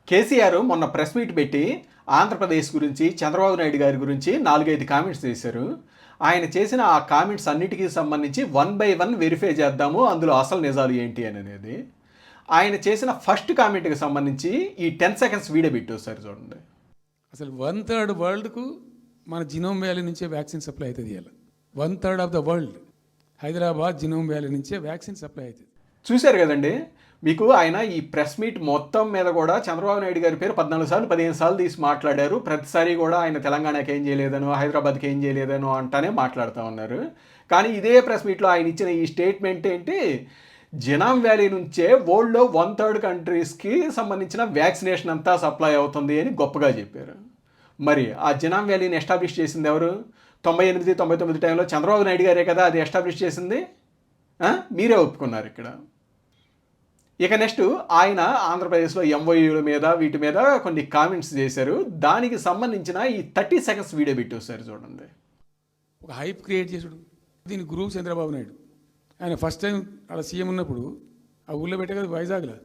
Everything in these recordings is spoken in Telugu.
కేసీఆర్ మొన్న ప్రెస్ మీట్ పెట్టి ఆంధ్రప్రదేశ్ గురించి చంద్రబాబు నాయుడు గారి గురించి 4-5 కామెంట్స్ చేశారు. ఆయన చేసిన ఆ కామెంట్స్ అన్నిటికీ సంబంధించి 1 బై 1 వెరిఫై చేద్దాము అందులో అసలు నిజాలు ఏంటి అనేది. ఆయన చేసిన ఫస్ట్ కామెంట్కి సంబంధించి ఈ 10 సెకండ్స్ వీడియో పెట్టి ఒకసారి చూడండి. అసలు 1/3 వరల్డ్కు మన జినోమ్ వ్యాలీ నుంచే వ్యాక్సిన్ సప్లై అవుతుంది. ఇవాళ 1/3 of the world Hyderabad genome valley నుంచే వ్యాక్సిన్ సప్లై అవుతుంది. చూశారు కదండి. మీకు ఆయన ఈ ప్రెస్ మీట్ మొత్తం మీద కూడా చంద్రబాబు నాయుడు గారి పేరు 14 సార్లు 15 సార్లు తీసి మాట్లాడారు. ప్రతిసారి కూడా ఆయన తెలంగాణకి ఏం చేయలేదనో హైదరాబాద్కి ఏం చేయలేదనో అంటానే మాట్లాడుతూ ఉన్నారు. కానీ ఇదే ప్రెస్ మీట్లో ఆయన ఇచ్చిన ఈ స్టేట్మెంట్ ఏంటి, జినామ్ వ్యాలీ నుంచే వరల్డ్లో 1/3 కంట్రీస్కి సంబంధించిన వ్యాక్సినేషన్ అంతా సప్లై అవుతుంది అని గొప్పగా చెప్పారు. మరి ఆ జినామ్ వ్యాలీని ఎస్టాబ్లిష్ చేసింది ఎవరు? 98-99 టైంలో చంద్రబాబు నాయుడు గారే కదా అది ఎస్టాబ్లిష్ చేసింది. మీరే ఒప్పుకున్నారు ఇక్కడ. ఇక నెక్స్ట్ ఆయన ఆంధ్రప్రదేశ్లో ఎంఓయూల మీద వీటి మీద కొన్ని కామెంట్స్ చేశారు. దానికి సంబంధించిన ఈ 30 సెకండ్స్ వీడియో పెట్టి వస్తారు చూడండి. ఒక హైప్ క్రియేట్ చేసాడు దీని గురువు చంద్రబాబు నాయుడు. ఆయన ఫస్ట్ టైం అలా సీఎం ఉన్నప్పుడు ఆ ఊళ్ళో పెట్టే కదా వైజాగ్లో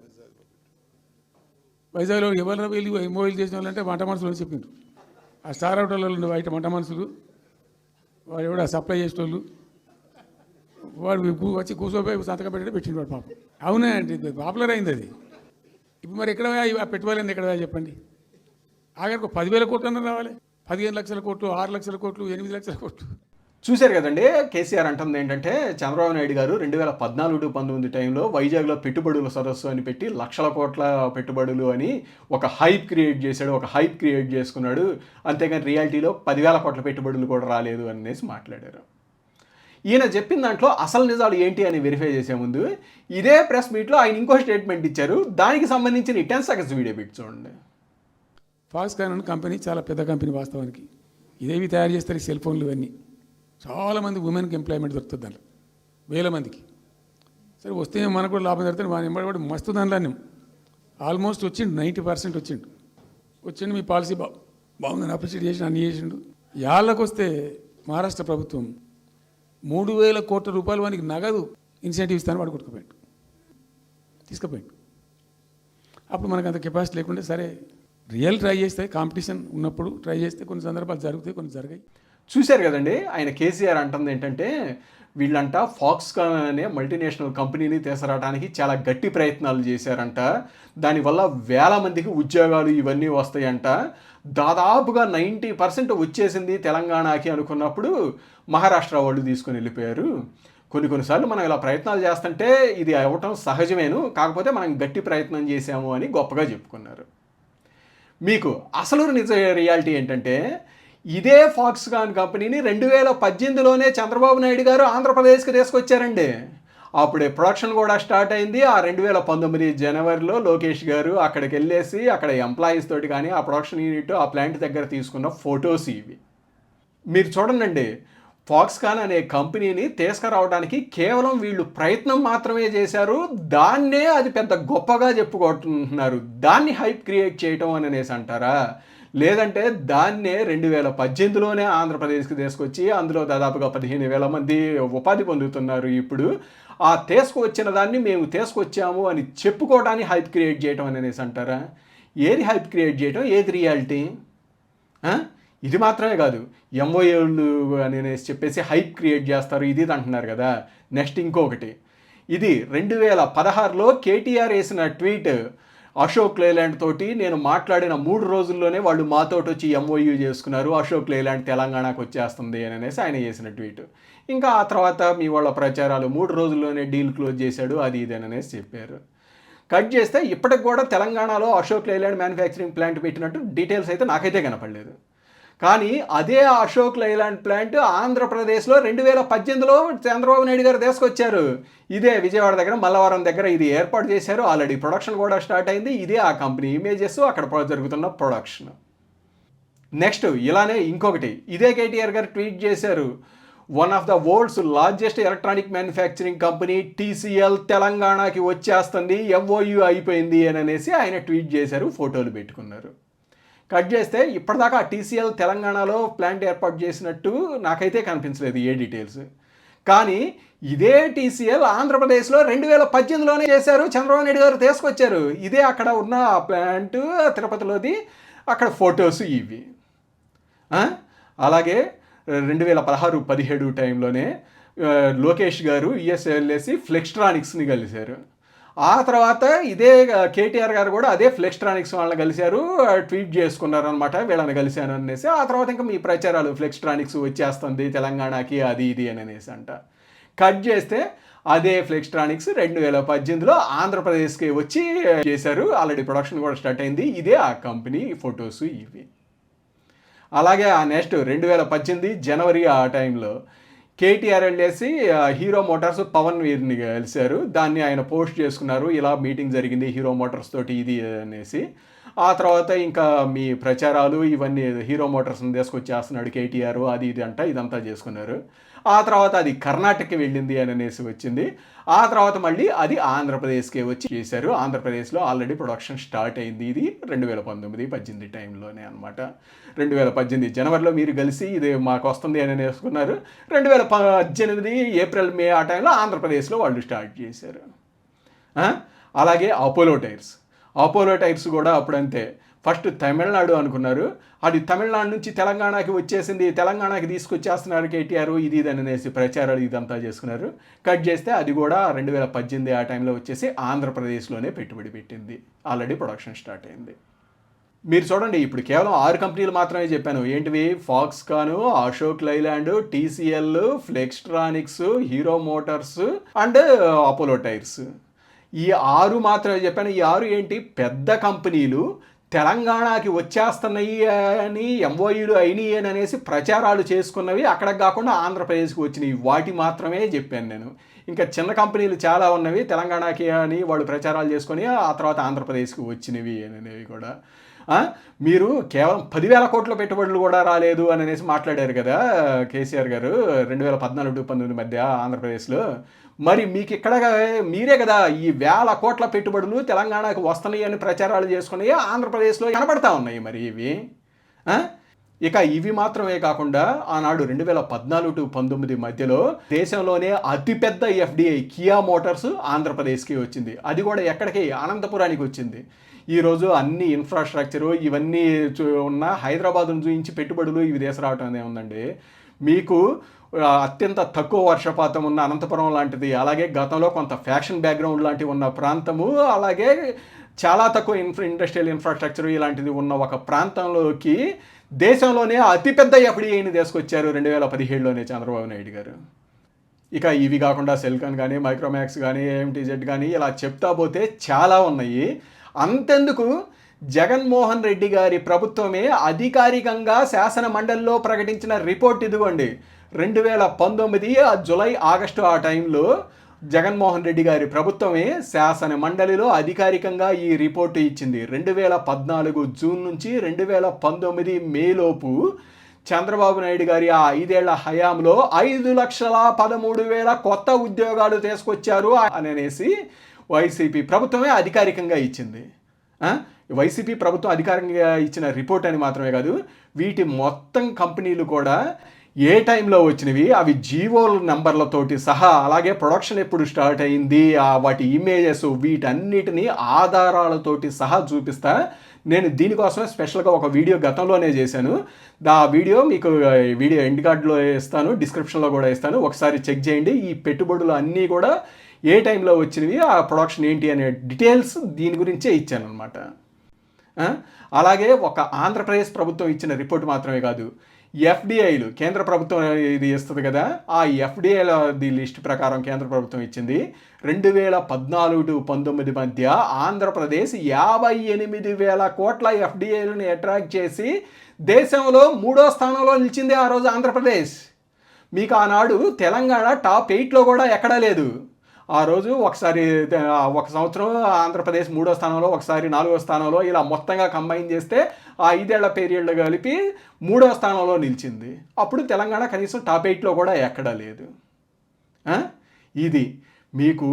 ఎవరు వెళ్ళి ఎంఓయూలు చేసిన వాళ్ళంటే వంట మనుషులు అని చెప్పిండ్రు. ఆ స్టార్ హోటల్లో బయట వంట మనుషులు వాడు ఎవడ సప్లై చేసేటోళ్ళు వాడు వచ్చి కూర్చోపోయి సంతకం పెట్టే పెట్టిండు వాడు పాపం. అవునా అంటే పాపులర్ అయింది అది. ఇప్పుడు మరి ఎక్కడ పెట్టుబడి ఎక్కడ చెప్పండి. ఆఖరికి 10,000 కోట్లు అన్న రావాలి. 15 లక్షల కోట్లు, 6 లక్షల కోట్లు, 8 లక్షల కోట్లు. చూశారు కదండి. కేసీఆర్ అంటుంది ఏంటంటే చంద్రబాబు నాయుడు గారు 2014-19 టైంలో వైజాగ్లో పెట్టుబడుల సదస్సు అని పెట్టి లక్షల కోట్ల పెట్టుబడులు అని ఒక హైప్ క్రియేట్ చేశాడు, ఒక హైప్ క్రియేట్ చేసుకున్నాడు. అంతేగాని రియాలిటీలో 10,000 కోట్ల పెట్టుబడులు కూడా రాలేదు అనేసి మాట్లాడారు. ఈయన చెప్పిన దాంట్లో అసలు నిజాలు ఏంటి అని వెరిఫై చేసే ముందు ఇదే ప్రెస్ మీట్లో ఆయన ఇంకో స్టేట్మెంట్ ఇచ్చారు. దానికి సంబంధించిన 10 సెకండ్స్ వీడియో పెట్టి చూడండి. ఫాక్స్కాన్ అనే కంపెనీ చాలా పెద్ద కంపెనీ వాస్తవానికి. ఇదేవి తయారు చేస్తారు, ఈ సెల్ ఫోన్లు ఇవన్నీ. చాలామంది ఉమెన్కి ఎంప్లాయ్మెంట్ దొరుకుతుంది దాంట్లో, వేల మందికి. సరే వస్తే మనకు కూడా లాభం జరుగుతుంది. వాని ఎంబడి మస్తు దానిలో ఆల్మోస్ట్ వచ్చిండు, 90% వచ్చిండు. మీ పాలసీ బాగుందని అప్రిషియేట్ చేసి అన్ని చేసిండు. యాళ్ళకు వస్తే మహారాష్ట్ర ప్రభుత్వం 3,000 కోట్ల రూపాయలు వానికి నగదు ఇన్సెంటివ్ ఇస్తాను వాడు తీసుకుపోయాడు. అప్పుడు మనకు అంత కెపాసిటీ లేకుంటే సరే రియల్ ట్రై చేస్తే, కాంపిటీషన్ ఉన్నప్పుడు ట్రై చేస్తే కొన్ని సందర్భాలు జరుగుతాయి, కొన్ని జరిగాయి. చూశారు కదండి. ఆయన కేసీఆర్ అంటుంది ఏంటంటే వీళ్ళంట ఫాక్స్కాన్ అనే మల్టీనేషనల్ కంపెనీని తీసుకురావడానికి చాలా గట్టి ప్రయత్నాలు చేశారంట. దానివల్ల వేల మందికి ఉద్యోగాలు ఇవన్నీ వస్తాయంట. దాదాపుగా 90% వచ్చేసింది తెలంగాణకి అనుకున్నప్పుడు మహారాష్ట్ర వాళ్ళు తీసుకొని వెళ్ళిపోయారు. కొన్నిసార్లు మనం ఇలా ప్రయత్నాలు చేస్తుంటే ఇది అవ్వటం సహజమేను, కాకపోతే మనం గట్టి ప్రయత్నం చేశాము అని గొప్పగా చెప్పుకున్నారు. మీకు అసలు నిజ రియాలిటీ ఏంటంటే ఇదే ఫాక్స్కాన్ కంపెనీని 2018లోనే చంద్రబాబు నాయుడు గారు ఆంధ్రప్రదేశ్కి తీసుకొచ్చారండి. అప్పుడే ప్రొడక్షన్ కూడా స్టార్ట్ అయింది. ఆ 2019 జనవరిలో లోకేష్ గారు అక్కడికి వెళ్ళేసి అక్కడ ఎంప్లాయీస్ తోటి కానీ ఆ ప్రొడక్షన్ యూనిట్ ఆ ప్లాంట్ దగ్గర తీసుకున్న ఫొటోస్ ఇవి మీరు చూడండి. ఫాక్స్కాన్ అనే కంపెనీని తీసుకురావడానికి కేవలం వీళ్ళు ప్రయత్నం మాత్రమే చేశారు. దాన్నే అది పెద్ద గొప్పగా చెప్పుకుంటున్నారు. దాన్ని హైప్ క్రియేట్ చేయటం అని అనేసి అంటారా? లేదంటే దాన్నే 2018లోనే ఆంధ్రప్రదేశ్కి తీసుకొచ్చి అందులో దాదాపుగా 15,000 మంది ఉపాధి పొందుతున్నారు. ఇప్పుడు ఆ తీసుకువచ్చిన దాన్ని మేము తీసుకొచ్చాము అని చెప్పుకోవడానికి హైప్ క్రియేట్ చేయటం అని అనేసి అంటారా? ఏది హైప్ క్రియేట్ చేయటం, ఏది రియాలిటీ? ఇది మాత్రమే కాదు, ఎంఓఏలు అని చెప్పేసి హైప్ క్రియేట్ చేస్తారు ఇది అంటున్నారు కదా. నెక్స్ట్ ఇంకొకటి, ఇది 2016లో కేటీఆర్ వేసిన ట్వీట్, అశోక్ లేలాండ్ తోటి నేను మాట్లాడిన 3 రోజుల్లోనే వాళ్ళు మాతోటి వచ్చి ఎంఓయూ చేసుకున్నారు, అశోక్ లేలాండ్ తెలంగాణకు వచ్చేస్తుంది అని అనేసి ఆయన చేసిన ట్వీట్. ఇంకా ఆ తర్వాత మీ వాళ్ళ ప్రచారాలు 3 రోజుల్లోనే డీల్ క్లోజ్ చేశాడు అది ఇది అని అనేసి చెప్పారు. కట్ చేస్తే ఇప్పటికి కూడా తెలంగాణలో అశోక్ లేలాండ్ మ్యానుఫ్యాక్చరింగ్ ప్లాంట్ పెట్టినట్టు డీటెయిల్స్ అయితే నాకైతే కనపడలేదు. కానీ అదే అశోక్ లైలాండ్ ప్లాంట్ ఆంధ్రప్రదేశ్లో 2018లో చంద్రబాబు నాయుడు గారు తీసుకొచ్చారు. ఇదే విజయవాడ దగ్గర మల్లవరం దగ్గర ఇది ఏర్పాటు చేశారు. ఆల్రెడీ ప్రొడక్షన్ కూడా స్టార్ట్ అయింది. ఇదే ఆ కంపెనీ ఇమేజెస్, అక్కడ జరుగుతున్న ప్రొడక్షన్. నెక్స్ట్ ఇలానే ఇంకొకటి, ఇదే కేటీఆర్ గారు ట్వీట్ చేశారు, one of the world's largest electronic manufacturing company TCL తెలంగాణకి వచ్చేస్తుంది, ఎంఓయూ అయిపోయింది అని అనేసి ఆయన ట్వీట్ చేశారు, ఫోటోలు పెట్టుకున్నారు. కట్ చేస్తే ఇప్పటిదాకా TCL తెలంగాణలో ప్లాంట్ ఏర్పాటు చేసినట్టు నాకైతే కనిపించలేదు ఏ డీటెయిల్స్. కానీ ఇదే టీసీఎల్ ఆంధ్రప్రదేశ్లో 2018లోనే చేశారు, చంద్రబాబు నాయుడు గారు తీసుకొచ్చారు. ఇదే అక్కడ ఉన్న ప్లాంట్ తిరుపతిలోది, అక్కడ ఫొటోస్ ఇవి. అలాగే 2016-17 టైంలోనే లోకేష్ గారు యుఎస్ వెళ్ళేసి ఫ్లెక్స్ట్రానిక్స్ని కలిశారు. ఆ తర్వాత ఇదే కేటీఆర్ గారు కూడా అదే ఫ్లెక్స్ట్రానిక్స్ వాళ్ళని కలిశారు, ట్వీట్ చేసుకున్నారు అనమాట, వీళ్ళని కలిశాను అనేసి. ఆ తర్వాత ఇంకా మీ ప్రచారాలు ఫ్లెక్స్ట్రానిక్స్ వచ్చేస్తుంది తెలంగాణకి అది ఇది అని అనేసి అంట. కట్ చేస్తే అదే ఫ్లెక్స్ట్రానిక్స్ 2018లో ఆంధ్రప్రదేశ్కి వచ్చి చేశారు. ఆల్రెడీ ప్రొడక్షన్ కూడా స్టార్ట్ అయింది. ఇదే ఆ కంపెనీ ఫొటోస్ ఇవి. అలాగే ఆ నెక్స్ట్ 2018 జనవరి ఆ టైంలో కేటీఆర్ వెళ్ళేసి హీరో మోటార్స్ పవన్ వీరిని కలిశారు. దాన్ని ఆయన పోస్ట్ చేసుకున్నారు, ఇలా మీటింగ్ జరిగింది హీరో మోటార్స్ తోటి ఇది అనేసి. ఆ తర్వాత ఇంకా మీ ప్రచారాలు ఇవన్నీ హీరో మోటార్స్ని తీసుకొచ్చేస్తున్నాడు కేటీఆర్ అది ఇది అంట, ఇదంతా చేసుకున్నారు. ఆ తర్వాత అది కర్ణాటకకి వెళ్ళింది అని అనేసి వచ్చింది. ఆ తర్వాత మళ్ళీ అది ఆంధ్రప్రదేశ్కే వచ్చి చేశారు. ఆంధ్రప్రదేశ్లో ఆల్రెడీ ప్రొడక్షన్ స్టార్ట్ అయింది. ఇది 2019-18 టైంలోనే అనమాట. 2018 జనవరిలో మీరు కలిసి ఇది మాకు వస్తుంది అని వేసుకున్నారు. 2018 ఏప్రిల్ మే ఆ టైంలో ఆంధ్రప్రదేశ్లో వాళ్ళు స్టార్ట్ చేశారు. అలాగే అపోలో టైర్స్ కూడా అప్పుడంతే. ఫస్ట్ తమిళనాడు అనుకున్నారు, అది తమిళనాడు నుంచి తెలంగాణకి వచ్చేసింది, తెలంగాణకి తీసుకొచ్చేస్తున్నారు కేటీఆర్ ఇది ఇది అనేసి ప్రచారాలు ఇదంతా చేసుకున్నారు. కట్ చేస్తే అది కూడా 2018 ఆ టైంలో వచ్చేసి ఆంధ్రప్రదేశ్లోనే పెట్టుబడి పెట్టింది. ఆల్రెడీ ప్రొడక్షన్ స్టార్ట్ అయింది. మీరు చూడండి, ఇప్పుడు కేవలం 6 కంపెనీలు మాత్రమే చెప్పాను. ఏంటివి? Foxconn, Ashok Leyland, TCL, Flextronics, hero Motors and Apollo tyres. ఈ 6 మాత్రమే చెప్పాను. ఈ 6 ఏంటి? పెద్ద కంపెనీలు తెలంగాణకి వచ్చేస్తున్నాయి అని ఎంఓయూలు అయినాయి అని అనేసి ప్రచారాలు చేసుకున్నవి, అక్కడికి కాకుండా ఆంధ్రప్రదేశ్కి వచ్చినాయి. వాటి మాత్రమే చెప్పాను నేను. ఇంకా చిన్న కంపెనీలు చాలా ఉన్నవి తెలంగాణకి అని వాళ్ళు ప్రచారాలు చేసుకొని ఆ తర్వాత ఆంధ్రప్రదేశ్కి వచ్చినవి అనేవి కూడా. మీరు కేవలం 10,000 కోట్ల పెట్టుబడులు కూడా రాలేదు అని అనేసి మాట్లాడారు కదా కేసీఆర్ గారు 2014-19 మధ్య ఆంధ్రప్రదేశ్లో. మరి మీకు ఇక్కడ మీరే కదా ఈ 1,000 కోట్ల పెట్టుబడులు తెలంగాణకు వస్తున్నాయి అని ప్రచారాలు చేసుకుని ఆంధ్రప్రదేశ్లో కనబడతా ఉన్నాయి. మరి ఇవి ఇక ఇవి మాత్రమే కాకుండా ఆనాడు 2014-19 మధ్యలో దేశంలోనే అతిపెద్ద ఎఫ్డిఐ కియా మోటార్స్ ఆంధ్రప్రదేశ్కి వచ్చింది. అది కూడా ఎక్కడికి? అనంతపురానికి వచ్చింది. ఈరోజు అన్ని ఇన్ఫ్రాస్ట్రక్చరు ఇవన్నీ ఉన్న హైదరాబాద్ను చూపించి పెట్టుబడులు ఇవి తీసుకురావటం అనే ఉందండి. మీకు అత్యంత తక్కువ వర్షపాతం ఉన్న అనంతపురం లాంటిది, అలాగే గతంలో కొంత ఫ్యాషన్ బ్యాక్గ్రౌండ్ లాంటివి ఉన్న ప్రాంతము, అలాగే చాలా తక్కువ ఇండస్ట్రియల్ ఇన్ఫ్రాస్ట్రక్చర్ ఇలాంటిది ఉన్న ఒక ప్రాంతంలోకి దేశంలోనే అతిపెద్ద ఎఫ్డిఐని తీసుకొచ్చారు 2017లోనే చంద్రబాబు నాయుడు గారు. ఇక ఇవి కాకుండా సెల్కాన్ కానీ, మైక్రోమాక్స్ కానీ, ఏఎంటీజెడ్ కానీ ఇలా చెప్తా పోతే చాలా ఉన్నాయి. అంతెందుకు, జగన్మోహన్ రెడ్డి గారి ప్రభుత్వమే అధికారికంగా శాసన మండలిలో ప్రకటించిన రిపోర్ట్ ఇదిగోండి. 2019 జూలై ఆగస్టు ఆ టైంలో జగన్మోహన్ రెడ్డి గారి ప్రభుత్వమే శాసన మండలిలో అధికారికంగా ఈ రిపోర్టు ఇచ్చింది. 2014 జూన్ నుంచి 2019 మేలోపు చంద్రబాబు నాయుడు గారి ఆ 5 ఏళ్ల హయాంలో 5,13,000 కొత్త ఉద్యోగాలు తీసుకొచ్చారు అనేసి వైసీపీ ప్రభుత్వమే అధికారికంగా ఇచ్చింది. వైసీపీ ప్రభుత్వం అధికారికంగా ఇచ్చిన రిపోర్ట్ అని మాత్రమే కాదు, వీటి మొత్తం కంపెనీలు కూడా ఏ టైంలో వచ్చినవి, అవి జీవోల నెంబర్లతోటి సహా, అలాగే ప్రొడక్షన్ ఎప్పుడు స్టార్ట్ అయింది, వాటి ఇమేజెస్, వీటన్నిటినీ ఆధారాలతోటి సహా చూపిస్తా. నేను దీనికోసమే స్పెషల్గా ఒక వీడియో గతంలోనే చేశాను. ఆ వీడియో మీకు వీడియో ఎండ్ కార్డ్లో ఇస్తాను, డిస్క్రిప్షన్లో కూడా ఇస్తాను. ఒకసారి చెక్ చేయండి. ఈ పెట్టుబడులు అన్నీ కూడా ఏ టైంలో వచ్చినవి, ఆ ప్రొడక్షన్ ఏంటి అనే డీటెయిల్స్ దీని గురించే ఇచ్చాను అనమాట. అలాగే ఒక ఆంధ్రప్రదేశ్ ప్రభుత్వం ఇచ్చిన రిపోర్ట్ మాత్రమే కాదు, ఎఫ్డిఐలు కేంద్ర ప్రభుత్వం ఇది ఇస్తుంది కదా, ఆ ఎఫ్డిఐల లిస్ట్ ప్రకారం కేంద్ర ప్రభుత్వం ఇచ్చింది 2014-19 మధ్య ఆంధ్రప్రదేశ్ 58,000 కోట్ల ఎఫ్డిఐలను అట్రాక్ట్ చేసి దేశంలో 3వ స్థానంలో నిలిచింది ఆ రోజు ఆంధ్రప్రదేశ్. మీకు ఆనాడు తెలంగాణ టాప్ 8లో కూడా ఎక్కడా లేదు. ఆ రోజు ఒకసారి ఒక సంవత్సరం ఆంధ్రప్రదేశ్ 3వ స్థానంలో, ఒకసారి 4వ స్థానంలో, ఇలా మొత్తంగా కంబైన్ చేస్తే ఆ 5 ఏళ్ల పీరియడ్ కలిపి 3వ స్థానంలో నిలిచింది. అప్పుడు తెలంగాణ కనీసం టాప్ 8లో కూడా ఎక్కడా లేదు. ఇది మీకు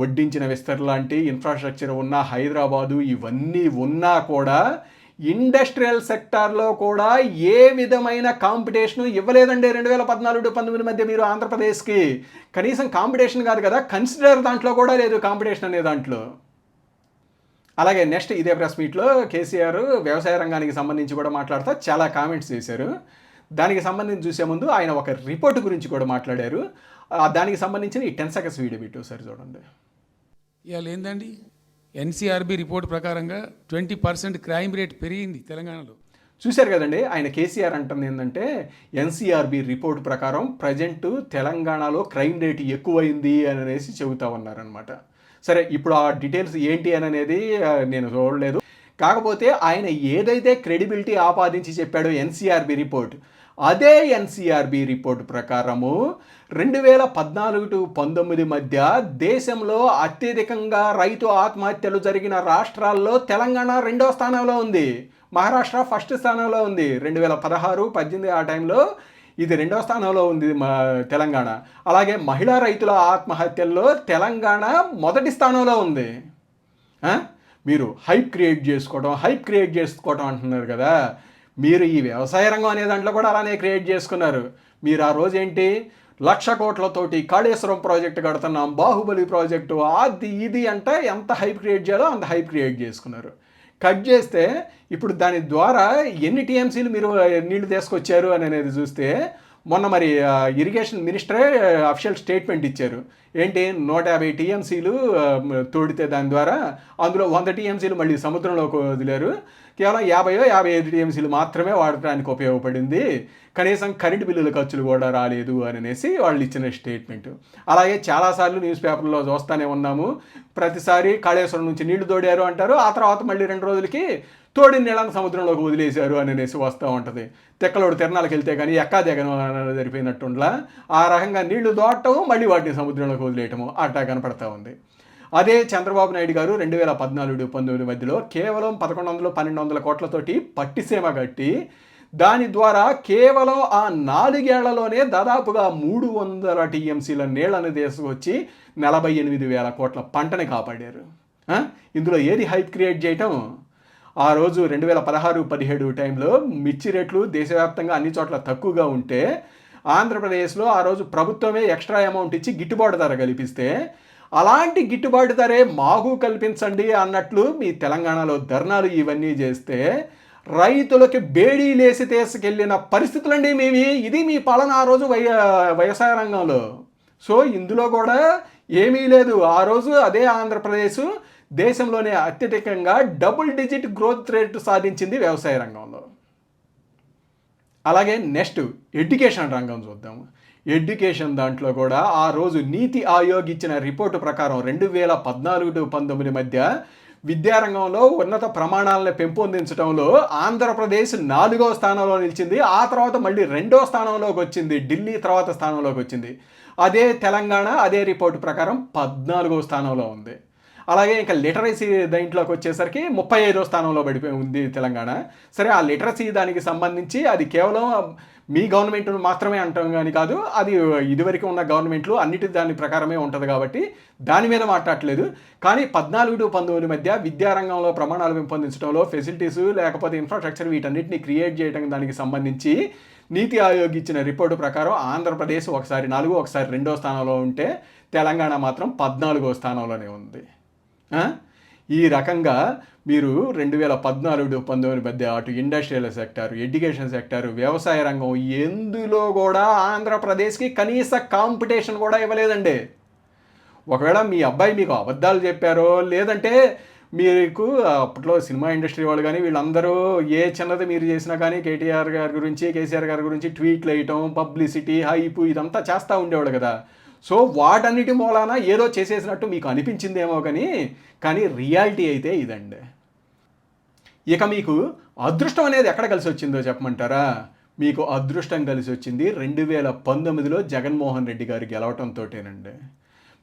వడ్డించిన విస్తర్ లాంటి ఇన్ఫ్రాస్ట్రక్చర్ ఉన్న హైదరాబాదు ఇవన్నీ ఉన్నా కూడా ఇండస్ట్రియల్ సెక్టార్లో కూడా ఏ విధమైన కాంపిటీషన్ ఇవ్వలేదండి 2014-19 మధ్య మీరు ఆంధ్రప్రదేశ్కి. కనీసం కాంపిటీషన్ కాదు కదా, కన్సిడర్ దాంట్లో కూడా లేదు కాంపిటీషన్ అనే దాంట్లో. అలాగే నెక్స్ట్ ఇదే ప్రెస్ మీట్లో కేసీఆర్ వ్యవసాయ రంగానికి సంబంధించి కూడా మాట్లాడుతూ చాలా కామెంట్స్ చేశారు. దానికి సంబంధించి చూసే ముందు ఆయన ఒక రిపోర్ట్ గురించి కూడా మాట్లాడారు. దానికి సంబంధించిన ఈ 10 సెకండ్స్ వీడియో బిట్ ఒకసారి చూడండి. ఇవాళ ఏందండి, ఎన్సీఆర్బీ రిపోర్ట్ ప్రకారంగా 20% క్రైమ్ రేట్ పెరిగింది తెలంగాణలో. చూశారు కదండి, ఆయన కేసీఆర్ అంటుంది ఏంటంటే ఎన్సీఆర్బీ రిపోర్ట్ ప్రకారం ప్రజెంట్ తెలంగాణలో క్రైమ్ రేట్ ఎక్కువైంది అని అనేసి చెబుతా ఉన్నారనమాట. సరే, ఇప్పుడు ఆ డీటెయిల్స్ ఏంటి అని అనేది నేను చూడలేదు. కాకపోతే ఆయన ఏదైతే క్రెడిబిలిటీ ఆపాదించి చెప్పాడో ఎన్సీఆర్బీ రిపోర్ట్, అదే ఎన్సీఆర్బీ రిపోర్ట్ ప్రకారము 2014-19 మధ్య దేశంలో అత్యధికంగా రైతు ఆత్మహత్యలు జరిగిన రాష్ట్రాల్లో తెలంగాణ 2వ స్థానంలో ఉంది, మహారాష్ట్ర ఫస్ట్ స్థానంలో ఉంది. 2016-18 ఆ టైంలో ఇది 2వ స్థానంలో ఉంది తెలంగాణ. అలాగే మహిళా రైతుల ఆత్మహత్యల్లో తెలంగాణ మొదటి స్థానంలో ఉంది. మీరు హైప్ క్రియేట్ చేసుకోవడం అంటున్నారు కదా, మీరు ఈ వ్యవసాయ రంగం అనే దాంట్లో కూడా అలానే క్రియేట్ చేసుకున్నారు. మీరు ఆ రోజు ఏంటి 1,00,000 కోట్లతోటి కాళేశ్వరం ప్రాజెక్టు కడుతున్నాం, బాహుబలి ప్రాజెక్టు, అది ఇది అంట ఎంత హైప్ క్రియేట్ చేయాలో అంత హైప్ క్రియేట్ చేసుకున్నారు. కట్ చేస్తే ఇప్పుడు దాని ద్వారా ఎన్ని టీఎంసీలు మీరు నీళ్లు తీసుకొచ్చారు అని అనేది చూస్తే మొన్న మరి ఇరిగేషన్ మినిస్టరే అఫిషియల్ స్టేట్మెంట్ ఇచ్చారు. ఏంటి 150 టీఎంసీలు తోడితే దాని ద్వారా అందులో 100 టీఎంసీలు మళ్ళీ సముద్రంలోకి వదిలేరు, కేవలం 55 టీఎంసీలు మాత్రమే వాడటానికి ఉపయోగపడింది, కనీసం కరెంటు బిల్లుల ఖర్చులు కూడా రాలేదు అని అనేసి వాళ్ళు ఇచ్చిన స్టేట్మెంట్. అలాగే చాలాసార్లు న్యూస్ పేపర్లో చూస్తూనే ఉన్నాము, ప్రతిసారి కాళేశ్వరం నుంచి నీళ్లు తోడారు అంటారు, ఆ తర్వాత మళ్ళీ 2 రోజులకి తోడిన నీళ్ళని సముద్రంలోకి వదిలేశారు అని అనేసి వస్తూ ఉంటుంది. తెక్కలోడు తిరణాలకు వెళ్తే కానీ ఎక్కాదేగను జరిపినట్టుండ్లా ఆ రకంగా నీళ్లు దోడటము మళ్ళీ వాటిని సముద్రంలోకి వదిలేయటము అట్టా కనపడతా ఉంది. అదే చంద్రబాబు నాయుడు గారు 2014-19 మధ్యలో కేవలం 1,100-1,200 కోట్లతోటి పట్టిసీమ కట్టి దాని ద్వారా కేవలం ఆ 4 ఏళ్లలోనే దాదాపుగా 300 టీఎంసీల నీళ్లను తీసుకొచ్చి 48,000 కోట్ల పంటని కాపాడారు. ఇందులో ఏది హైప్ క్రియేట్ చేయటం? ఆ రోజు 2016-17 టైంలో మిర్చి రేట్లు దేశవ్యాప్తంగా అన్ని చోట్ల తక్కువగా ఉంటే ఆంధ్రప్రదేశ్లో ఆ రోజు ప్రభుత్వమే ఎక్స్ట్రా అమౌంట్ ఇచ్చి గిట్టుబాటు ధర కల్పిస్తే అలాంటి గిట్టుబాటు ధరే మాకు కల్పించండి అన్నట్లు మీ తెలంగాణలో ధర్నాలు ఇవన్నీ చేస్తే రైతులకి బేడీ లేసి తీసుకెళ్ళిన పరిస్థితులండి మీవి. ఇది మీ పాలన ఆ రోజు వ్యవసాయ రంగంలో. సో ఇందులో కూడా ఏమీ లేదు. ఆ రోజు అదే ఆంధ్రప్రదేశ్ దేశంలోనే అత్యధికంగా డబుల్ డిజిట్ గ్రోత్ రేట్ సాధించింది వ్యవసాయ రంగంలో. అలాగే నెక్స్ట్ ఎడ్యుకేషన్ రంగం చూద్దాము. ఎడ్యుకేషన్ దాంట్లో కూడా ఆ రోజు నీతి ఆయోగ్ ఇచ్చిన రిపోర్టు ప్రకారం 2014-19 మధ్య విద్యారంగంలో ఉన్నత ప్రమాణాలను పెంపొందించడంలో ఆంధ్రప్రదేశ్ 4వ స్థానంలో నిలిచింది. ఆ తర్వాత మళ్ళీ 2వ స్థానంలోకి వచ్చింది, ఢిల్లీ తర్వాత స్థానంలోకి వచ్చింది. అదే తెలంగాణ అదే రిపోర్టు ప్రకారం 14వ స్థానంలో ఉంది. అలాగే ఇంకా లిటరసీ దాంట్లోకి వచ్చేసరికి 35వ స్థానంలో పడిపోయి ఉంది తెలంగాణ. సరే, ఆ లిటరసీ దానికి సంబంధించి అది కేవలం మీ గవర్నమెంట్ మాత్రమే అంటాం కానీ కాదు, అది ఇదివరకు ఉన్న గవర్నమెంట్లు అన్నిటి దాని ప్రకారమే ఉంటుంది కాబట్టి దాని మీద మాట్లాడట్లేదు. కానీ 14-19 మధ్య విద్యారంగంలో ప్రమాణాలు పెంపొందించడంలో ఫెసిలిటీస్ లేకపోతే ఇన్ఫ్రాస్ట్రక్చర్ వీటన్నిటిని క్రియేట్ చేయడం దానికి సంబంధించి నీతి ఆయోగ్ ఇచ్చిన రిపోర్టు ప్రకారం ఆంధ్రప్రదేశ్ ఒకసారి 4 ఒకసారి 2వ స్థానంలో ఉంటే తెలంగాణ మాత్రం 14వ స్థానంలోనే ఉంది. ఈ రకంగా మీరు 2014-19 మధ్య అటు ఇండస్ట్రియల్ సెక్టార్, ఎడ్యుకేషన్ సెక్టార్, వ్యవసాయ రంగం ఎందులో కూడా ఆంధ్రప్రదేశ్కి కనీస కాంపిటీషన్ కూడా ఇవ్వలేదండి. ఒకవేళ మీ అబ్బాయి మీకు అబద్ధాలు చెప్పారో లేదంటే మీకు అప్పట్లో సినిమా ఇండస్ట్రీ వాళ్ళు కానీ వీళ్ళందరూ ఏ చిన్నది మీరు చేసినా కానీ కేటీఆర్ గారి గురించి కేసీఆర్ గారి గురించి ట్వీట్లు వేయటం, పబ్లిసిటీ, హైప్ ఇదంతా చేస్తూ ఉండేవాడు కదా. సో వాటన్నిటి మూలాన ఏదో చేసేసినట్టు మీకు అనిపించిందేమో కానీ రియాలిటీ అయితే ఇదండి. ఇక మీకు అదృష్టం అనేది ఎక్కడ కలిసి వచ్చిందో చెప్పమంటారా? మీకు అదృష్టం కలిసి వచ్చింది 2019లో జగన్మోహన్ రెడ్డి గారు గెలవటంతోటేనండి.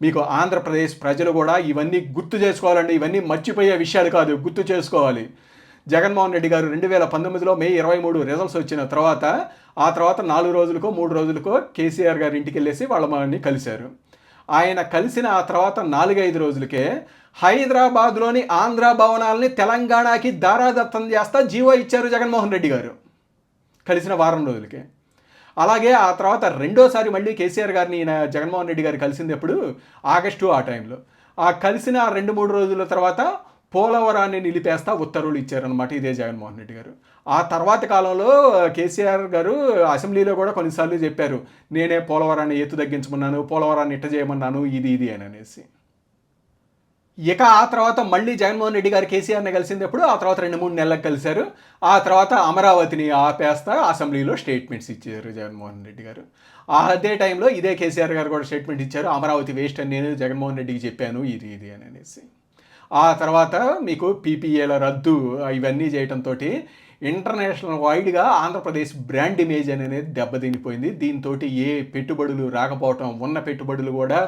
మీకు ఆంధ్రప్రదేశ్ ప్రజలు కూడా ఇవన్నీ గుర్తు చేసుకోవాలండి. ఇవన్నీ మర్చిపోయే విషయాలు కాదు, గుర్తు చేసుకోవాలి. జగన్మోహన్ రెడ్డి గారు 2019లో మే 23 రిజల్ట్స్ వచ్చిన తర్వాత ఆ తర్వాత 4 రోజులకో 3 రోజులకో కేసీఆర్ గారి ఇంటికి వెళ్ళేసి వాళ్ళని కలిశారు. ఆయన కలిసిన ఆ తర్వాత 4-5 రోజులకే హైదరాబాద్లోని ఆంధ్ర భవనాలని తెలంగాణకి దారాదత్తం చేస్తా జీవో ఇచ్చారు జగన్మోహన్ రెడ్డి గారు కలిసిన వారం రోజులకే. అలాగే ఆ తర్వాత రెండోసారి మళ్ళీ కేసీఆర్ గారిని ఈయన జగన్మోహన్ రెడ్డి గారు కలిసింది ఎప్పుడు ఆగస్టు ఆ టైంలో. ఆ కలిసిన 2-3 రోజుల తర్వాత పోలవరాన్ని నిలిపేస్తా ఉత్తర్వులు ఇచ్చారనమాట ఇదే జగన్మోహన్ రెడ్డి గారు. ఆ తర్వాత కాలంలో కేసీఆర్ గారు అసెంబ్లీలో కూడా కొన్నిసార్లు చెప్పారు, నేనే పోలవరాన్ని ఎత్తు తగ్గించమన్నాను, పోలవరాన్ని ఇట్ట చేయమన్నాను, ఇది అని అనేసి. ఇక ఆ తర్వాత మళ్ళీ జగన్మోహన్ రెడ్డి గారు కేసీఆర్ని కలిసినప్పుడు ఆ తర్వాత 2-3 నెలలకు కలిశారు. ఆ తర్వాత అమరావతిని ఆపేస్తా అసెంబ్లీలో స్టేట్మెంట్స్ ఇచ్చారు జగన్మోహన్ రెడ్డి గారు. అదే టైంలో ఇదే కేసీఆర్ గారు కూడా స్టేట్మెంట్ ఇచ్చారు, అమరావతి వేస్ట్ అని నేను జగన్మోహన్ రెడ్డికి చెప్పాను ఇది అని అనేసి. ఆ తర్వాత మీకు పీపీఏల రద్దు ఇవన్నీ చేయడంతో ఇంటర్నేషనల్ వైడ్గా ఆంధ్రప్రదేశ్ బ్రాండ్ ఇమేజ్ అనేది దెబ్బతినిపోయింది. దీంతో ఏ పెట్టుబడులు రాకపోవటం, ఉన్న పెట్టుబడులు కూడా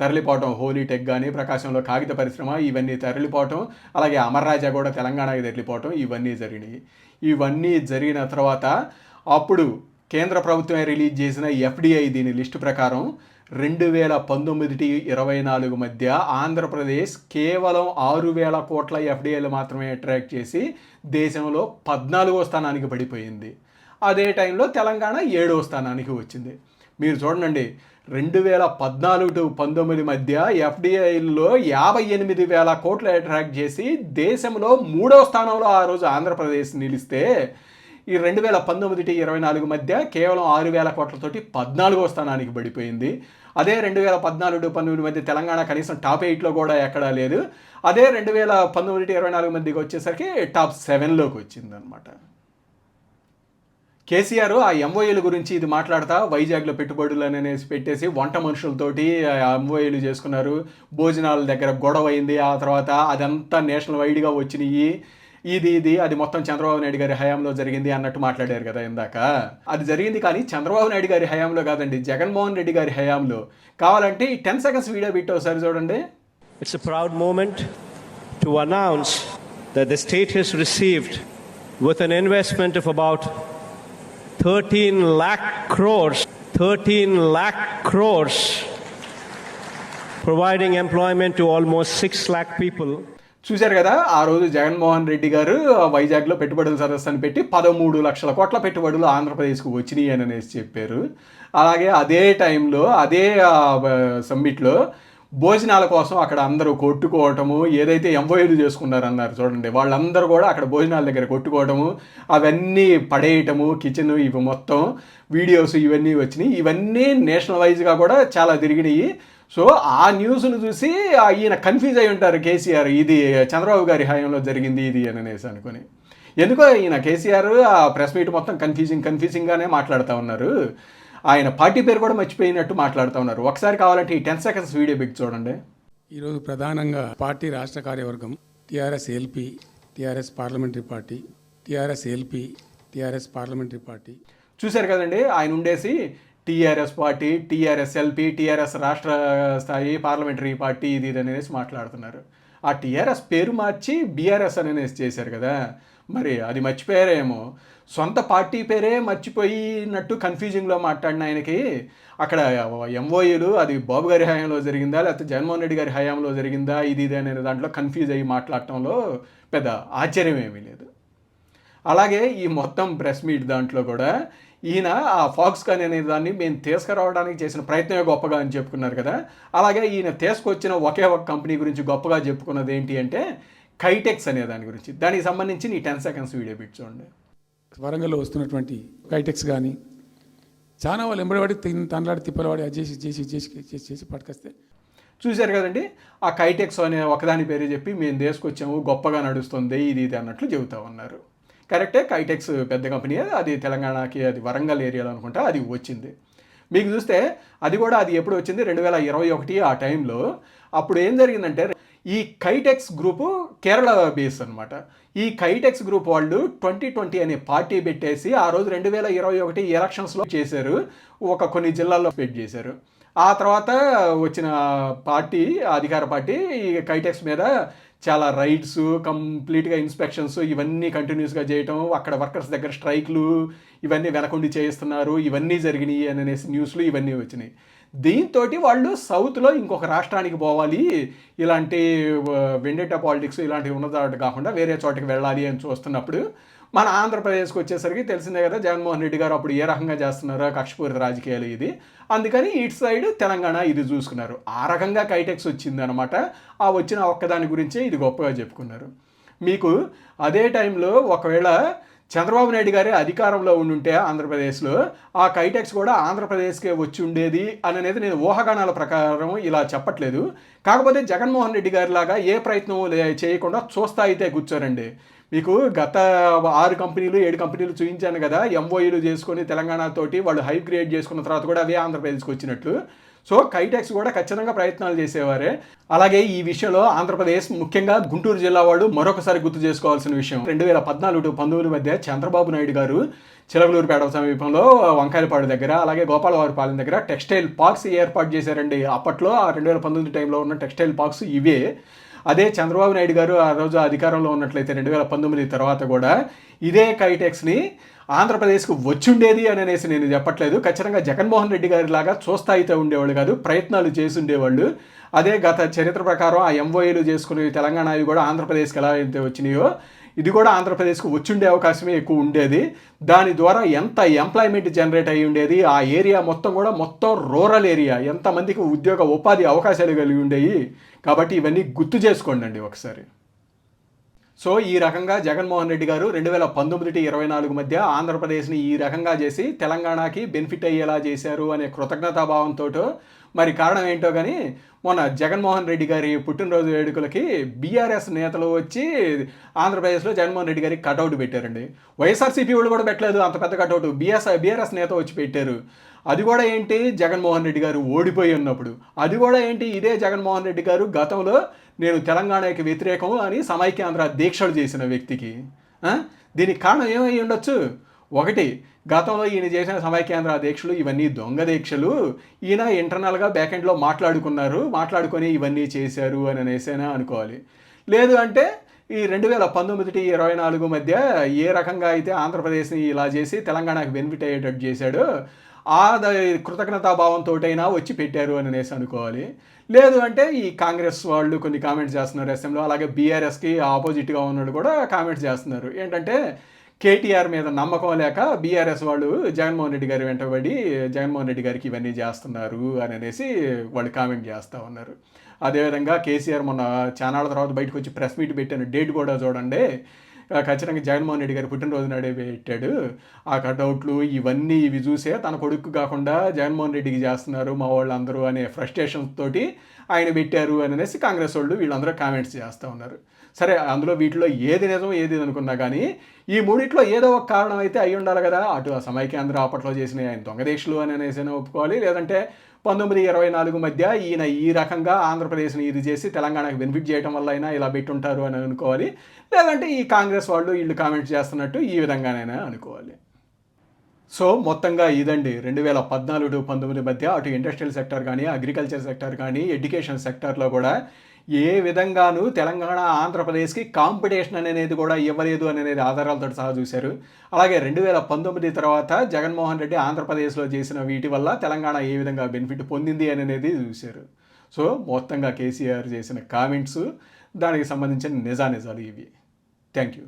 తరలిపోవటం, హోలీటెక్ కానీ ప్రకాశంలో కాగిత పరిశ్రమ ఇవన్నీ తరలిపోవటం, అలాగే అమర్రాజా కూడా తెలంగాణకి తరలిపోవటం ఇవన్నీ జరిగినాయి. ఇవన్నీ జరిగిన తర్వాత అప్పుడు కేంద్ర ప్రభుత్వమే రిలీజ్ చేసిన ఎఫ్డిఐ దీని లిస్టు ప్రకారం 2019-24 మధ్య ఆంధ్రప్రదేశ్ కేవలం 6,000 కోట్ల ఎఫ్డిఐలు మాత్రమే అట్రాక్ట్ చేసి దేశంలో 14వ స్థానానికి పడిపోయింది. అదే టైంలో తెలంగాణ 7వ స్థానానికి వచ్చింది. మీరు చూడండి, 2014-19 మధ్య ఎఫ్డిఐల్లో 58,000 కోట్లు అట్రాక్ట్ చేసి దేశంలో 3వ స్థానంలో ఆ రోజు ఆంధ్రప్రదేశ్ నిలిస్తే, ఈ 2019-24 మధ్య కేవలం 6,000 కోట్లతోటి 14వ స్థానానికి పడిపోయింది. అదే 2014-19 మధ్య తెలంగాణ కనీసం టాప్ 8లో కూడా ఎక్కడా లేదు. అదే 2019-24 మధ్యకి వచ్చేసరికి టాప్ 7లోకి వచ్చిందనమాట. కేసీఆర్ ఆ ఎంఓఏల గురించి ఇది మాట్లాడతా వైజాగ్లో పెట్టుబడులు అనేసి పెట్టేసి వంట మనుషులతోటి ఎంఓఏలు చేసుకున్నారు, భోజనాల దగ్గర గొడవ అయింది, ఆ తర్వాత అదంతా నేషనల్ వైడ్గా వచ్చినాయి, ఇది అది మొత్తం చంద్రబాబు నాయుడు గారి హయాంలో జరిగింది అన్నట్టు మాట్లాడారు కదా ఇందాక. అది జరిగింది కానీ చంద్రబాబు నాయుడు గారి హయాంలో కాదండి, జగన్మోహన్ రెడ్డి గారి హయాంలో. కావాలంటే ఈ 10 seconds వీడియో బిట్ ఒకసారి చూడండి. It's a proud moment to announce that the state has received with an investment of about 13 lakh crores, providing employment to almost 6 lakh people. చూశారు కదా, ఆ రోజు జగన్మోహన్ రెడ్డి గారు వైజాగ్లో పెట్టుబడుల సదస్సుని పెట్టి 13 లక్షల కోట్ల పెట్టుబడులు ఆంధ్రప్రదేశ్కు వచ్చినాయి అని అనేసి చెప్పారు. అలాగే అదే టైంలో అదే సమ్మిట్లో భోజనాల కోసం అక్కడ అందరూ కొట్టుకోవటము, ఏదైతే ఎంఓఏలు చేసుకున్నారన్నారు చూడండి, వాళ్ళందరూ కూడా అక్కడ భోజనాల దగ్గర కొట్టుకోవటము, అవన్నీ పడేయటము, కిచెన్ ఇవి మొత్తం వీడియోస్ ఇవన్నీ వచ్చినాయి. ఇవన్నీ నేషనల్ వైజ్గా కూడా చాలా తిరిగినాయి. సో ఆ న్యూస్ను చూసి ఈయన కన్ఫ్యూజ్ అయి ఉంటారు కేసీఆర్, ఇది చంద్రబాబు గారి హయాంలో జరిగింది ఇది అని అనేసి అనుకుని. ఎందుకో ఈయన కేసీఆర్ ఆ ప్రెస్ మీట్ మొత్తం కన్ఫ్యూజింగ్గానే మాట్లాడుతూ ఉన్నారు. ఆయన పార్టీ పేరు కూడా మర్చిపోయినట్టు మాట్లాడుతూ ఉన్నారు. ఒకసారి కావాలంటే ఈ 10 seconds వీడియో బిగ్ చూడండి. ఈరోజు ప్రధానంగా పార్టీ రాష్ట్ర కార్యవర్గం TRS LP, TRS parliamentary party, TRS LP, TRS parliamentary party. చూశారు కదండి, ఆయన ఉండేసి TRS party, TRS LP, TRS రాష్ట్ర స్థాయి పార్లమెంటరీ పార్టీ ఇది అనేసి మాట్లాడుతున్నారు. ఆ టీఆర్ఎస్ పేరు మార్చి బీఆర్ఎస్ అనేసి చేశారు కదా, మరి అది మర్చిపోయారేమో. సొంత పార్టీ పేరే మర్చిపోయినట్టు కన్ఫ్యూజింగ్లో మాట్లాడిన ఆయనకి అక్కడ ఎంఓఏలు అది బాబు గారి హయాంలో జరిగిందా లేకపోతే జగన్మోహన్ రెడ్డి గారి హయాంలో జరిగిందా ఇది అనే దాంట్లో కన్ఫ్యూజ్ అయ్యి మాట్లాడటంలో పెద్ద ఆశ్చర్యం ఏమీ లేదు. అలాగే ఈ మొత్తం ప్రెస్ మీట్ దాంట్లో కూడా ఈయన ఆ ఫాక్స్కాన్ అనే దాన్ని మేము తీసుకురావడానికి చేసిన ప్రయత్నమే గొప్పగా అని చెప్పుకున్నారు కదా. అలాగే ఈయన తీసుకొచ్చిన ఒకే ఒక కంపెనీ గురించి గొప్పగా చెప్పుకున్నది ఏంటి అంటే కైటెక్స్ అనే దాని గురించి. దానికి సంబంధించి నీ 10 seconds వీడియో బిట్ చూడండి. వరంగల్లో వస్తున్నటువంటి కైటెక్స్ కానీ చాలా వాళ్ళు ఎంబడివాడి తనలాడి తిప్పలవాడి అది చేసి పట్టుకొస్తే చూశారు కదండి, ఆ కైటెక్స్ అనే ఒకదాని పేరు చెప్పి మేము తీసుకొచ్చాము, గొప్పగా నడుస్తుంది ఇది అన్నట్లు చెబుతా ఉన్నారు. కరెక్టే, కైటెక్స్ పెద్ద కంపెనీ, అది తెలంగాణకి, అది వరంగల్ ఏరియాలో అనుకుంటా అది వచ్చింది. మీకు చూస్తే అది కూడా అది ఎప్పుడు వచ్చింది 2021 ఆ టైంలో. అప్పుడు ఏం జరిగిందంటే ఈ కైటెక్స్ గ్రూపు కేరళ బేస్ అనమాట. ఈ కైటెక్స్ గ్రూప్ వాళ్ళు 2020 అనే పార్టీ పెట్టేసి ఆ రోజు 2021 ఎలక్షన్స్లో చేశారు, కొన్ని జిల్లాల్లో పెట్ చేశారు. ఆ తర్వాత వచ్చిన పార్టీ అధికార పార్టీ ఈ కైటెక్స్ మీద చాలా రైడ్స్, కంప్లీట్గా ఇన్స్పెక్షన్స్ ఇవన్నీ కంటిన్యూస్గా చేయటం, అక్కడ వర్కర్స్ దగ్గర స్ట్రైక్లు ఇవన్నీ వెనకుండి చేయిస్తున్నారు, ఇవన్నీ జరిగినాయి అనేసి న్యూస్లు ఇవన్నీ వచ్చినాయి. దీంతో వాళ్ళు సౌత్లో ఇంకొక రాష్ట్రానికి పోవాలి, ఇలాంటి వెండేటా పాలిటిక్స్ ఇలాంటివి ఉన్నదాటి కాకుండా వేరే చోటకి వెళ్ళాలి అని చూస్తున్నప్పుడు మన ఆంధ్రప్రదేశ్కి వచ్చేసరికి తెలిసిందే కదా జగన్మోహన్ రెడ్డి గారు అప్పుడు ఏ రకంగా చేస్తున్నారో కక్షపూరిత రాజకీయాలు ఇది. అందుకని ఇటు సైడ్ తెలంగాణ ఇది చూసుకున్నారు. ఆ రకంగా కైటెక్స్ వచ్చిందనమాట. ఆ వచ్చిన ఒక్కదాని గురించే ఇది గొప్పగా చెప్పుకున్నారు. మీకు అదే టైంలో ఒకవేళ చంద్రబాబు నాయుడు గారే అధికారంలో ఉండుంటే ఆంధ్రప్రదేశ్లో ఆ కైటెక్స్ కూడా ఆంధ్రప్రదేశ్కే వచ్చి ఉండేది అనేది నేను ఊహాగానాల ప్రకారం ఇలా చెప్పట్లేదు. కాకపోతే జగన్మోహన్ రెడ్డి గారి లాగా ఏ ప్రయత్నం చేయకుండా చూస్తా అయితే కూర్చోరండి. మీకు గత 6 కంపెనీలు 7 కంపెనీలు చూపించాను కదా, ఎంఓయూలు చేసుకొని తెలంగాణతోటి వాళ్ళు హైప్ క్రియేట్ చేసుకున్న తర్వాత కూడా అవే ఆంధ్రప్రదేశ్కి వచ్చినట్లు. సో కైటెక్స్ కూడా ఖచ్చితంగా ప్రయత్నాలు చేసేవారే. అలాగే ఈ విషయంలో ఆంధ్రప్రదేశ్ ముఖ్యంగా గుంటూరు జిల్లా వాళ్ళు మరొకసారి గుర్తు చేసుకోవాల్సిన విషయం, 2014-19 మధ్య చంద్రబాబు నాయుడు గారు చిలకలూరుపేట సమీపంలో వంకాయలపాడు దగ్గర అలాగే గోపాలవారిపాలెం దగ్గర టెక్స్టైల్ పార్క్స్ ఏర్పాటు చేశారండి. అప్పట్లో 2019 టైంలో ఉన్న టెక్స్టైల్ పార్క్స్ ఇవే. అదే చంద్రబాబు నాయుడు గారు ఆ రోజు అధికారంలో ఉన్నట్లయితే 2019 తర్వాత కూడా ఇదే కైటెక్స్ని ఆంధ్రప్రదేశ్కు వచ్చుండేది అని అనేసి నేను చెప్పట్లేదు. ఖచ్చితంగా జగన్మోహన్ రెడ్డి గారి లాగా చూస్తా అయితే ఉండేవాళ్ళు కాదు, ప్రయత్నాలు చేసి ఉండేవాళ్ళు. అదే గత చరిత్ర ప్రకారం ఆ ఎంఓఏలు చేసుకుని తెలంగాణ అవి కూడా ఆంధ్రప్రదేశ్కి ఎలా అయితే వచ్చినాయో ఇది కూడా ఆంధ్రప్రదేశ్కు వచ్చుండే అవకాశమే ఎక్కువ ఉండేది. దాని ద్వారా ఎంత ఎంప్లాయ్మెంట్ జనరేట్ అయ్యి ఉండేది, ఆ ఏరియా మొత్తం రూరల్ ఏరియా, ఎంతమందికి ఉద్యోగ ఉపాధి అవకాశాలు కలిగి ఉండేవి. కాబట్టి ఇవన్నీ గుర్తు చేసుకోండి ఒకసారి. సో ఈ రకంగా జగన్మోహన్ రెడ్డి గారు 2019-24 మధ్య ఆంధ్రప్రదేశ్ని ఈ రకంగా చేసి తెలంగాణకి బెనిఫిట్ అయ్యేలా చేశారు అనే కృతజ్ఞతాభావంతో, మరి కారణం ఏంటో కానీ మొన్న జగన్మోహన్ రెడ్డి గారి పుట్టినరోజు వేడుకలకి బీఆర్ఎస్ నేతలు వచ్చి ఆంధ్రప్రదేశ్లో జగన్మోహన్ రెడ్డి గారికి కటౌట్ పెట్టారండి. వైఎస్ఆర్సీపీ వాళ్ళు కూడా పెట్టలేదు అంత పెద్ద కటౌట్, బీఆర్ఎస్ నేత వచ్చి పెట్టారు. అది కూడా ఏంటి, జగన్మోహన్ రెడ్డి గారు ఓడిపోయి ఉన్నప్పుడు. అది కూడా ఏంటి, ఇదే జగన్మోహన్ రెడ్డి గారు గతంలో నేను తెలంగాణకి వ్యతిరేకం అని సమైక్యాంధ్ర దీక్షలు చేసిన వ్యక్తికి. దీనికి కారణం ఏమై ఉండొచ్చు? ఒకటి, గతంలో ఈయన చేసిన సమైక్యాంధ్ర దీక్షలు ఇవన్నీ దొంగ దీక్షలు, ఈయన ఇంటర్నల్గా బ్యాకెండ్లో మాట్లాడుకొని ఇవన్నీ చేశారు అని అనేసైనా అనుకోవాలి. లేదు అంటే ఈ 2019-24 మధ్య ఏ రకంగా అయితే ఆంధ్రప్రదేశ్ని ఇలా చేసి తెలంగాణకి బెనిఫిట్ అయ్యేటట్టు చేశాడో ఆ కృతజ్ఞతాభావంతోటైనా వచ్చి పెట్టారు అని అనేసి అనుకోవాలి. లేదు అంటే ఈ కాంగ్రెస్ వాళ్ళు కొన్ని కామెంట్స్ చేస్తున్నారు అసెంబ్లీలో, అలాగే బీఆర్ఎస్కి ఆపోజిట్గా ఉన్నాడు కూడా కామెంట్స్ చేస్తున్నారు. ఏంటంటే కేటీఆర్ మీద నమ్మకం లేక బీఆర్ఎస్ వాళ్ళు జగన్మోహన్ రెడ్డి గారి వెంటబడి జగన్మోహన్ రెడ్డి గారికి ఇవన్నీ చేస్తున్నారు అని అనేసి వాళ్ళు కామెంట్ చేస్తూ ఉన్నారు. అదేవిధంగా కేసీఆర్ మొన్న చానాళ్ళ తర్వాత బయటకు వచ్చి ప్రెస్ మీట్ పెట్టిన డేట్ కూడా చూడండి, ఖచ్చితంగా జగన్మోహన్ రెడ్డి గారి పుట్టినరోజు నాడే పెట్టాడు. ఆ కటౌట్లు ఇవి చూసే తన కొడుకు కాకుండా జగన్మోహన్ రెడ్డికి చేస్తున్నారు మా వాళ్ళు అందరూ అనే ఫ్రస్ట్రేషన్స్ తోటి ఆయన పెట్టారు అని అనేసి కాంగ్రెస్ వాళ్ళు వీళ్ళందరూ కామెంట్స్ చేస్తూ ఉన్నారు. సరే, అందులో వీటిలో ఏది నిజం ఏది అనుకున్నా కానీ ఈ మూడిట్లో ఏదో ఒక కారణం అయితే అయి ఉండాలి కదా. అటు సమైక్యాంధ్ర అప్పట్లో చేసిన ఆయన దొంగ దీక్షలు అని అనేసి ఒప్పుకోవాలి, లేదంటే 19-24 మధ్య ఈయన ఈ రకంగా ఆంధ్రప్రదేశ్ని ఇది చేసి తెలంగాణకు బెనిఫిట్ చేయడం వల్ల అయినా ఇలా పెట్టుంటారు అని అనుకోవాలి, లేదంటే ఈ కాంగ్రెస్ వాళ్ళు వీళ్ళు కామెంట్స్ చేస్తున్నట్టు ఈ విధంగానైనా అనుకోవాలి. సో మొత్తంగా ఇదండి 2014-19 మధ్య అటు ఇండస్ట్రియల్ సెక్టర్ కానీ, అగ్రికల్చర్ సెక్టర్ కానీ, ఎడ్యుకేషన్ సెక్టర్లో కూడా ఏ విధంగానూ తెలంగాణ ఆంధ్రప్రదేశ్కి కాంపిటీషన్ అనేది కూడా ఇవ్వలేదు అనేది ఆధారాలతో సహా చూశారు. అలాగే 2019 తర్వాత జగన్మోహన్ రెడ్డి ఆంధ్రప్రదేశ్లో చేసిన వీటి వల్ల తెలంగాణ ఏ విధంగా బెనిఫిట్ పొందింది అనేది చూశారు. సో మొత్తంగా కేసీఆర్ చేసిన కామెంట్స్, దానికి సంబంధించిన నిజాలు ఇవి. Thank you.